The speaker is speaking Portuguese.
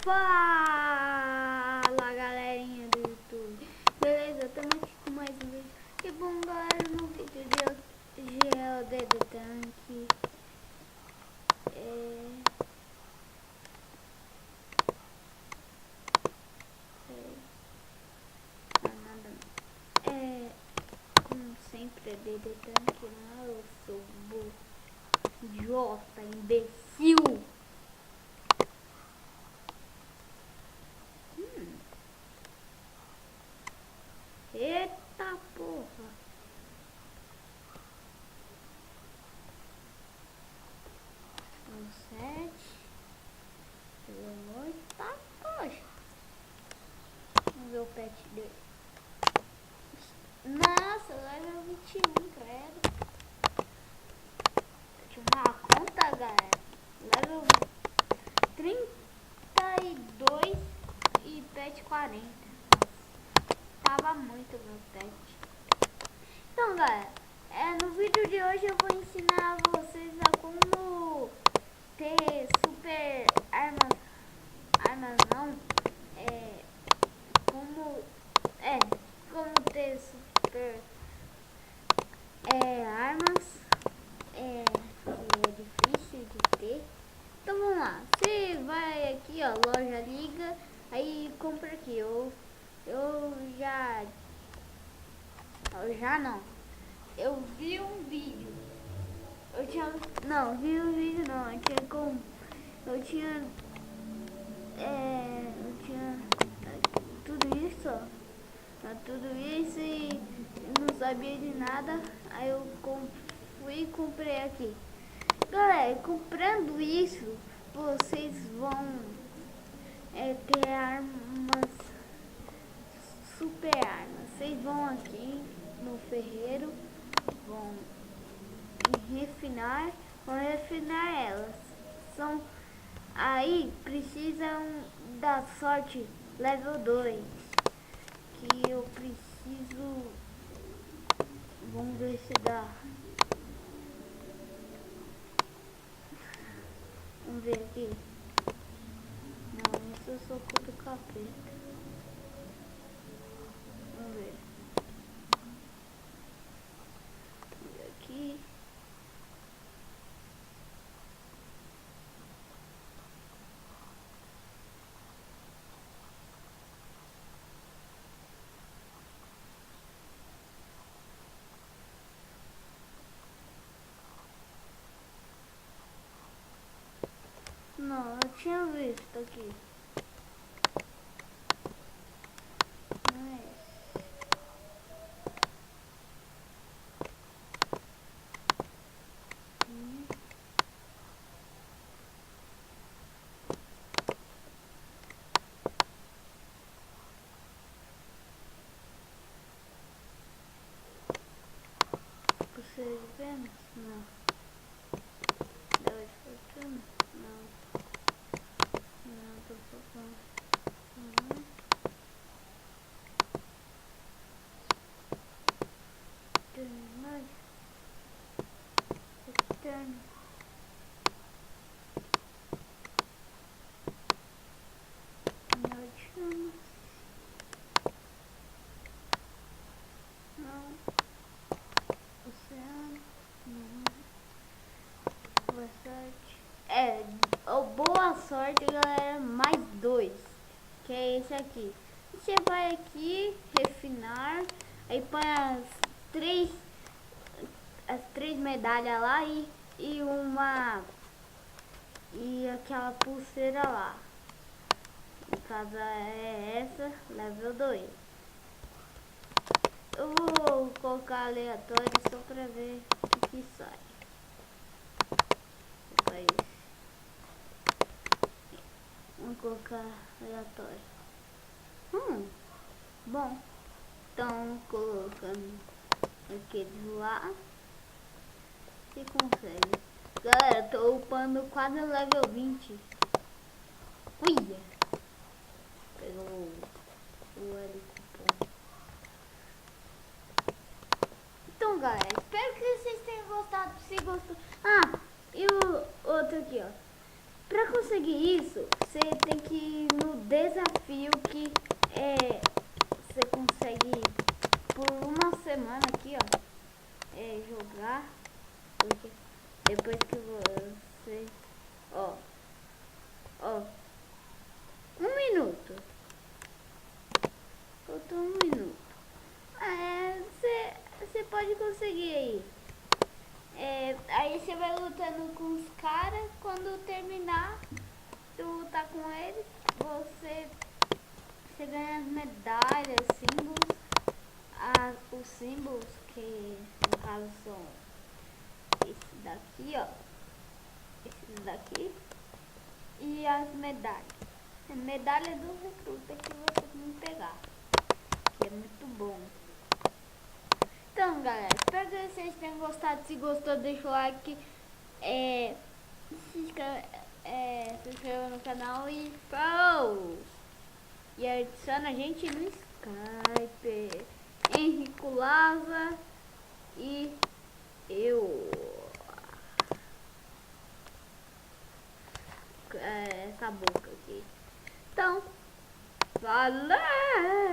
Fala galerinha do YouTube, beleza? Estamos aqui com mais um vídeo. E bom galera, no vídeo de GLD do tanque como sempre é DD tanque, não, eu sou burro, idiota, imbecil. Eita porra! Um 7, level 8, tá poxa. Vamos ver o pet dele. Nossa, level 21, credo. Deixa eu ver a conta, galera. Level 32 e pet 40. Tava muito meu pet. Então galera, no vídeo de hoje eu vou ensinar vocês a como ter super armas não, como ter super armas, que é difícil de ter. Então vamos lá, você vai aqui ó, loja liga, aí compra aqui, eu eu vi um vídeo, eu tinha tudo isso e não sabia de nada, aí eu fui e comprei aqui. Galera, comprando isso, vocês vão ter armas, super armas. Vocês vão aqui no ferreiro, vão refinar elas. Aí precisam da sorte level 2, que eu preciso. Vamos ver se dá. Vamos ver aqui. Não, isso eu sou do capeta. Vamos ver. Vamos ver aqui. Não, eu tinha visto aqui. Não é esse. Vocês vendo? Não. Deu de fortuna? Não. Não, tô focando. Eterno. Não. Oceano. Não. Boa sorte. Boa sorte, galera. Mais 2. Que é esse aqui. Você vai aqui, refinar. Aí põe as três medalhas lá e aquela pulseira lá. No caso é essa, level 2. Eu vou colocar aleatório só pra ver o que sai. Vamos colocar aleatório. Bom. Então colocando aqueles lá. Se consegue. Galera, tô upando quase level 20. Uia! Pegou o helicóptero. Então galera, espero que vocês tenham gostado. Se gostou. E o outro aqui ó. Pra conseguir isso, você tem que com ele, você ganha as medalhas, símbolos, os símbolos que no caso são esse daqui, ó, esses daqui, e as medalhas. A medalha do recruta que você tem que pegar, que é muito bom. Então, galera, espero que vocês tenham gostado. Se gostou, deixa o like, se inscreva no canal e falou! E adiciona a gente no Skype. Henrico Lava e eu. Essa boca aqui. Então, valeu!